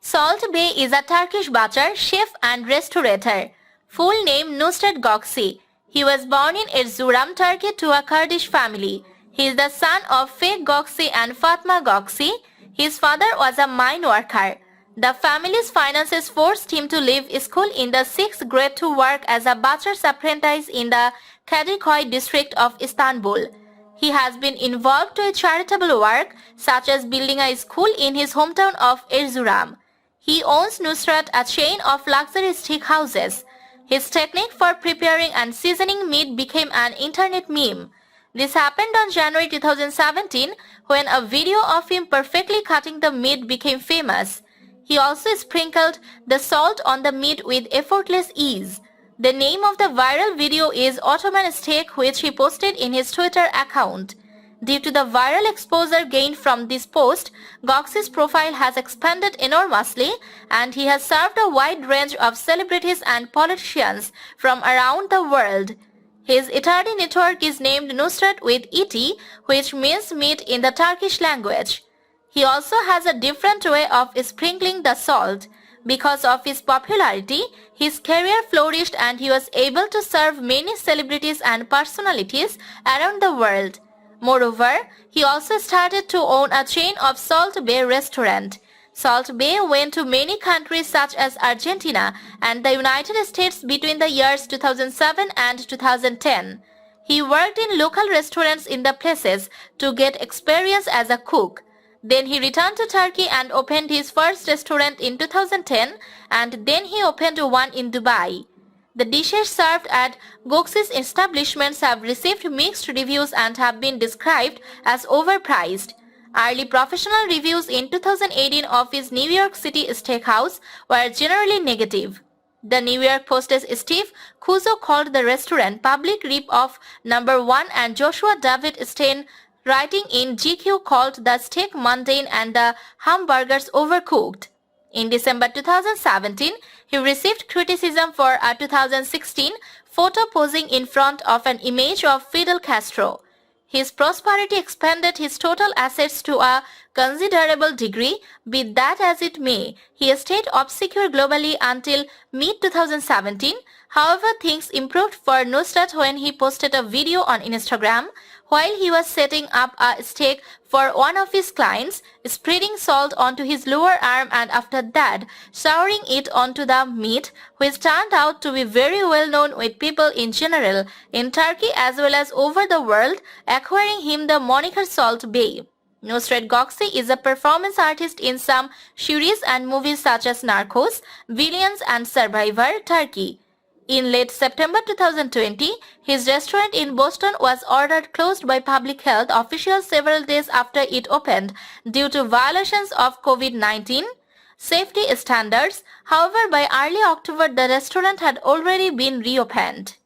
Salt Bey is a Turkish butcher, chef and restaurateur. Full name Nusret Gökçe. He was born in Erzurum, Turkey to a Kurdish family. He is the son of Faik Gökçe and Fatma Gökçe. His father was a mine worker. The family's finances forced him to leave school in the 6th grade to work as a butcher's apprentice in the Kadıköy district of Istanbul. He has been involved with charitable work such as building a school in his hometown of Erzurum. He owns Nusret, a chain of luxury steak houses. His technique for preparing and seasoning meat became an internet meme. This happened on January 2017 when a video of him perfectly cutting the meat became famous. He also sprinkled the salt on the meat with effortless ease. The name of the viral video is Ottoman Steak, which he posted in his Twitter account. Due to the viral exposure gained from this post, Gökçe's profile has expanded enormously and he has served a wide range of celebrities and politicians from around the world. His Eterdi network is named Nusret with Eti, which means meat in the Turkish language. He also has a different way of sprinkling the salt. Because of his popularity, his career flourished and he was able to serve many celebrities and personalities around the world. Moreover, he also started to own a chain of Salt Bey restaurant. Salt Bey went to many countries such as Argentina and the United States between the years 2007 and 2010. He worked in local restaurants in the places to get experience as a cook. Then he returned to Turkey and opened his first restaurant in 2010 and then he opened one in Dubai. The dishes served at Gökçe's establishments have received mixed reviews and have been described as overpriced. Early professional reviews in 2018 of his New York City steakhouse were generally negative. The New York Post's Steve Kuzo called the restaurant public rip-off #1 and Joshua David Stein, writing in GQ, called the steak mundane and the hamburgers overcooked. In December 2017, he received criticism for a 2016 photo posing in front of an image of Fidel Castro. His prosperity expanded his total assets to a considerable degree. Be that as it may, he stayed obscure globally until mid-2017. However, things improved for Nusret when he posted a video on Instagram while he was setting up a steak for one of his clients, spreading salt onto his lower arm and after that showering it onto the meat, which turned out to be very well known with people in general in Turkey as well as over the world, acquiring him the moniker Salt Bey. Nusret Gökçe is a performance artist in some series and movies such as Narcos, Villains and Survivor, Turkey. In late September 2020, his restaurant in Boston was ordered closed by public health officials several days after it opened due to violations of COVID-19 safety standards. However, by early October, the restaurant had already been reopened.